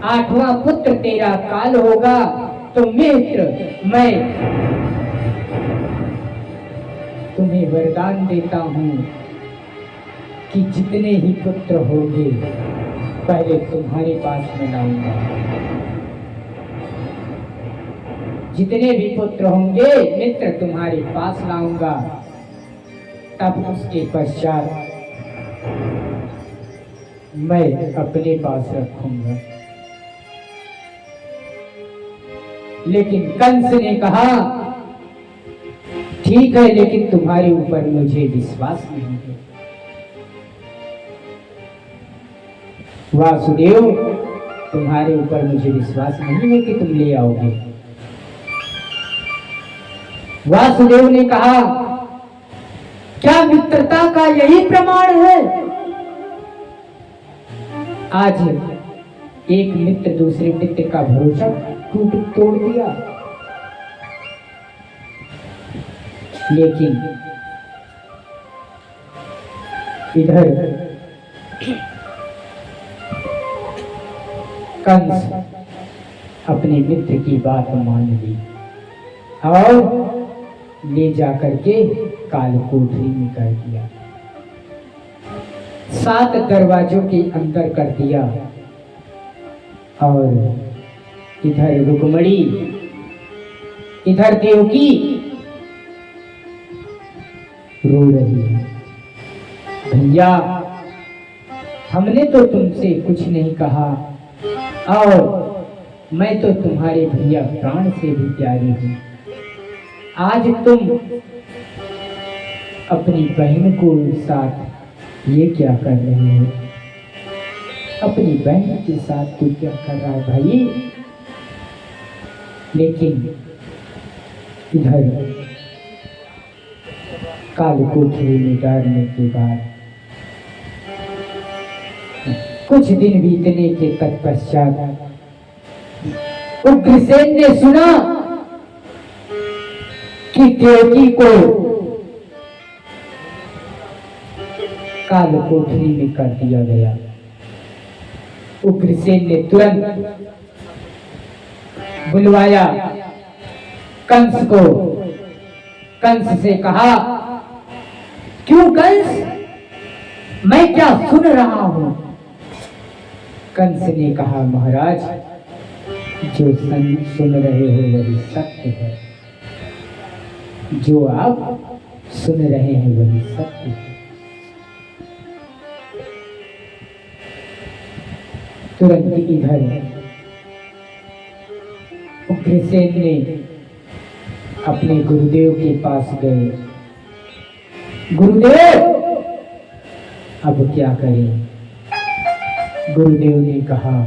8वां पुत्र तेरा काल होगा तो मित्र मैं तुम्हें वरदान देता हूं कि जितने ही पुत्र होंगे पहले तुम्हारे पास में लाऊंगा। जितने भी पुत्र होंगे मित्र तुम्हारे पास लाऊंगा, तब उसके पश्चात मैं अपने पास रखूंगा। लेकिन कंस ने कहा ठीक है, लेकिन तुम्हारे ऊपर मुझे विश्वास नहीं है। वासुदेव, तुम्हारे ऊपर मुझे विश्वास नहीं है कि तुम ले आओगे। वासुदेव ने कहा क्या मित्रता का यही प्रमाण है? आज एक मित्र दूसरे मित्र का भरोसा तोड़ दिया। लेकिन इधर कंस अपने मित्र की बात मान ली और ले जाकर के कालकोठरी में कर दिया। 7 दरवाजों के अंदर कर दिया। और इधर रुक्मणी, इधर देवकी रो रही है। भैया, हमने तो तुमसे कुछ नहीं कहा और मैं तो तुम्हारे भैया प्राण से भी प्यारी हूं। आज तुम अपनी बहन को साथ ये क्या कर रहे हो? अपनी बहन के साथ तू क्या कर रहा है भाई? लेकिन इधर कालकोठरी में डालने के बाद कुछ दिन बीतने के तत्पश्चात उग्रसेन ने सुना कि देवकी को कालकोठरी में कर दिया गया। उग्रसेन ने तुरंत बुलवाया कंस को। कंस से कहा क्यों कंस, मैं क्या सुन रहा हूं? कंस ने कहा महाराज, जो सुन रहे हो वही सत्य है। जो आप सुन रहे हैं वही सत्य है। तुरंत इधर उग्रसेन ने अपने गुरुदेव के पास गए। गुरुदेव, अब क्या करें? गुरुदेव ने कहा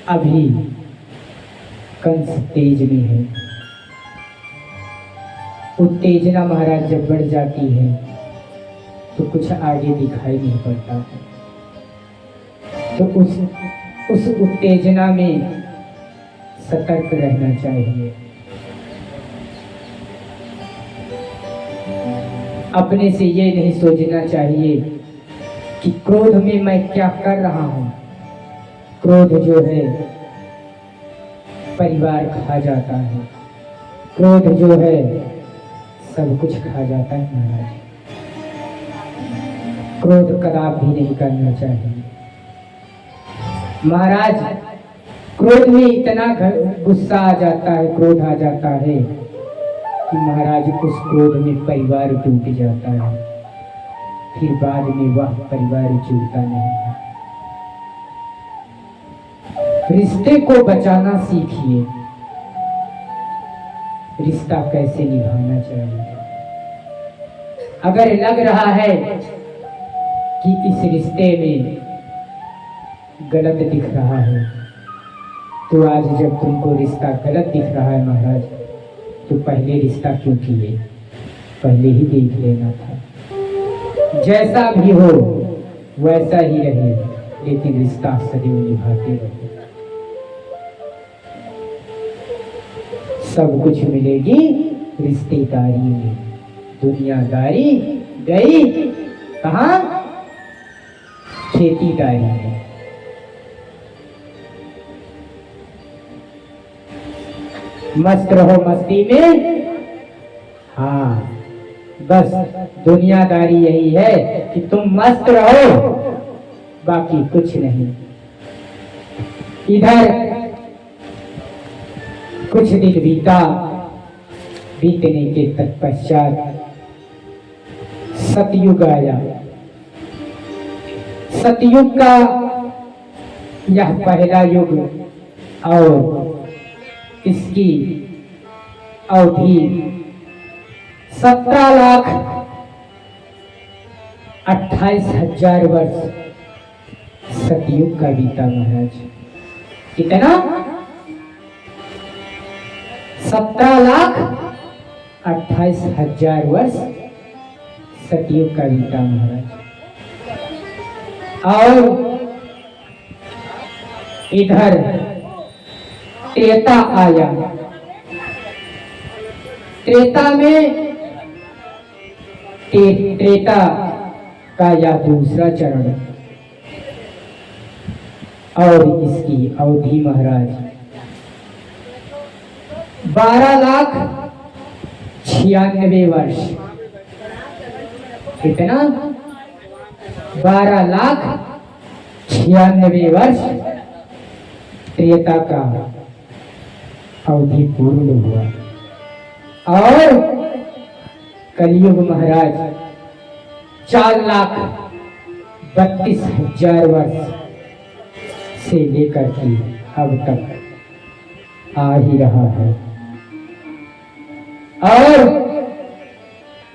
अभी कंस तेज में है। उत्तेजना महाराज जब बढ़ जाती है तो कुछ आगे दिखाई नहीं पड़ता है। तो उस उत्तेजना में सतर्क रहना चाहिए। अपने से ये नहीं सोचना चाहिए कि क्रोध में मैं क्या कर रहा हूं। क्रोध जो है परिवार खा जाता है। क्रोध जो है सब कुछ खा जाता है महाराज। क्रोध कदापि भी नहीं करना चाहिए महाराज। क्रोध में इतना गुस्सा आ जाता है, क्रोध आ जाता है कि महाराज उस क्रोध में परिवार टूट जाता है। फिर बाद में वह परिवार जुड़ता नहीं है। रिश्ते को बचाना सीखिए। रिश्ता कैसे निभाना चाहिए। अगर लग रहा है कि इस रिश्ते में गलत दिख रहा है तो आज जब तुमको रिश्ता गलत दिख रहा है महाराज, तो पहले रिश्ता क्यों किए? पहले ही देख लेना था। जैसा भी हो वैसा ही रहे, लेकिन रिश्ता सदैव निभाते रहो। सब कुछ मिलेगी रिश्तेदारी में। दुनियादारी गई कहाँ? खेतीदारी में। मस्त रहो मस्ती में। हाँ, बस दुनियादारी यही है कि तुम मस्त रहो, बाकी कुछ नहीं। इधर कुछ दिन बीता, बीतने के तत्पश्चात सतयुग आया। सतयुग का यह पहला युग और इसकी अवधि 17,28,000 वर्ष सतयुग का बीता महाराज। कितना? 17,28,000 वर्ष सतयुग का बीता महाराज। और इधर त्रेता आया। त्रेता में त्रेता का यह दूसरा चरण और इसकी अवधि महाराज 12,96,000 वर्ष। कितना? 12,96,000 वर्ष त्रेता का अवधि पूर्ण हुआ। और कलयुग महाराज 4,32,000 वर्ष से लेकर के अब तक आ ही रहा है। और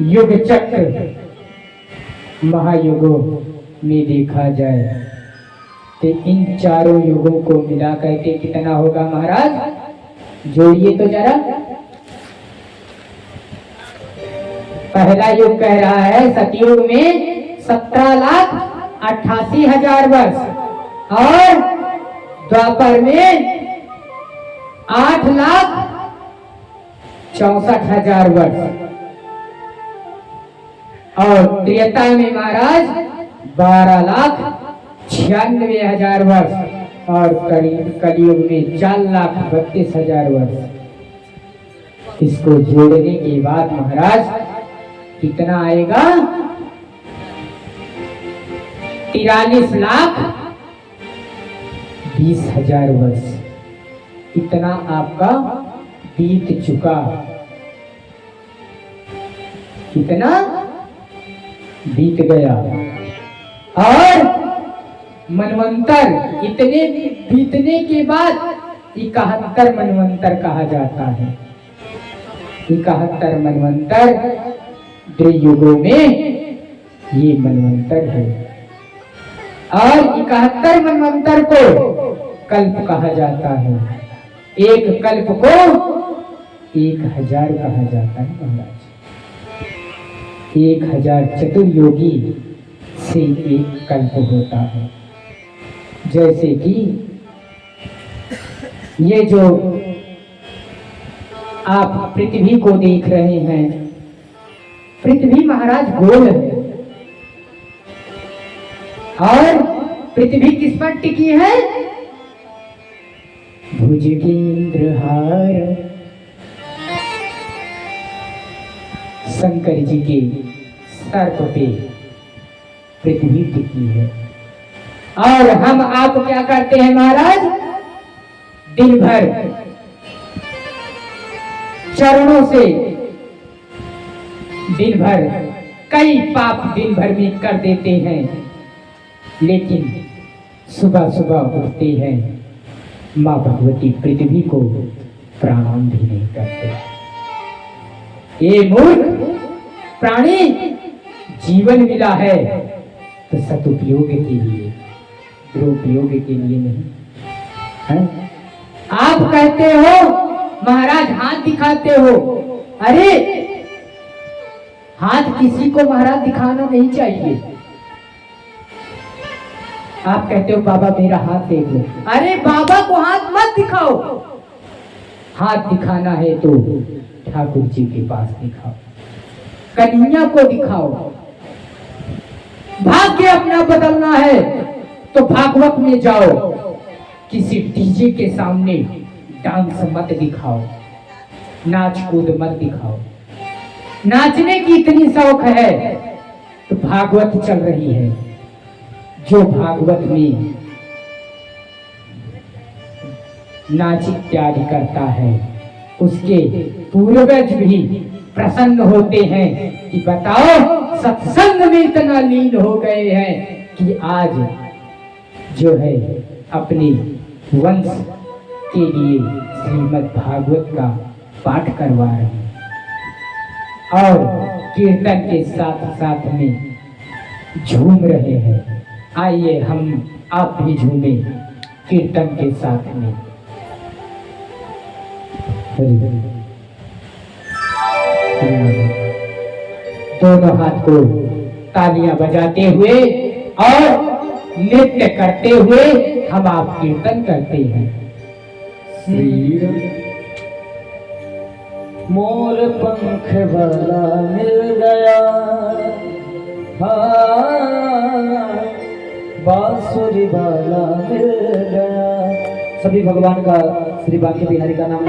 युग चक्र महायुगों में देखा जाए तो इन चारों युगों को मिला करके कितना होगा महाराज? जोड़िए तो जरा। पहला युग कह रहा है सतयुग में 17,88,000 वर्ष और द्वापर में 8,64,000 वर्ष और त्रेता में महाराज 12,96,000 वर्ष और कलयुग में 4,32,000 वर्ष। इसको जोड़ने के बाद महाराज कितना आएगा? 43,20,000 वर्ष। इतना आपका बीत चुका। कितना बीत गया। और मनवंतर इतने बीतने के बाद 71 मनवंतर कहा जाता है। 71 मनवंतर त्रियुगों में ये मनवंतर है। और 71 मनवंतर को कल्प कहा जाता है। एक कल्प को 1,000 कहा जाता है महाराज। 1,000 चतुर्योगी से एक कल्प होता है। जैसे कि ये जो आप पृथ्वी को देख रहे हैं, पृथ्वी महाराज गोल है और पृथ्वी किस पर टिकी है? भुजगेंद्रहार शंकर जी के सर्प पे पृथ्वी टिकी है। और हम आप क्या करते हैं महाराज? दिन भर चरणों से दिन भर कई पाप दिन भर में कर देते हैं, लेकिन सुबह सुबह उठते हैं माँ भगवती पृथ्वी को प्रणाम भी नहीं करते। ये मूर्ख प्राणी जीवन मिला है तो सदुपयोग के लिए, दुरुपयोग के लिए नहीं है? आप कहते हो महाराज हाथ दिखाते हो। अरे हाथ किसी को महाराज दिखाना नहीं चाहिए। आप कहते हो बाबा मेरा हाथ देख लो। अरे बाबा को हाथ मत दिखाओ। हाथ दिखाना है तो ठाकुर जी के पास दिखाओ, कन्हैया को दिखाओ। भाग्य अपना बदलना है तो भागवत में जाओ, किसी डीजे के सामने डांस मत दिखाओ। नाच कूद मत दिखाओ। नाचने की इतनी शौक है तो भागवत चल रही है, जो भागवत में नाच इत्यादि करता है उसके पूर्वज भी प्रसन्न होते हैं कि बताओ सत्संग में इतना लीन हो गए हैं कि आज जो है अपने वंश के लिए श्रीमद् भागवत का पाठ करवा रहे हैं और कीर्तन के साथ साथ में झूम रहे हैं। आइए हम आप भी झूमें कीर्तन के साथ में। दोनों हाथ को तालियां बजाते हुए और नृत्य करते हुए हम आप कीर्तन करते हैं। मोर पंख वाला मिल गया, हाँ बांसुरी वाला मिल गया। सभी भगवान का श्री बांके बिहारी का नाम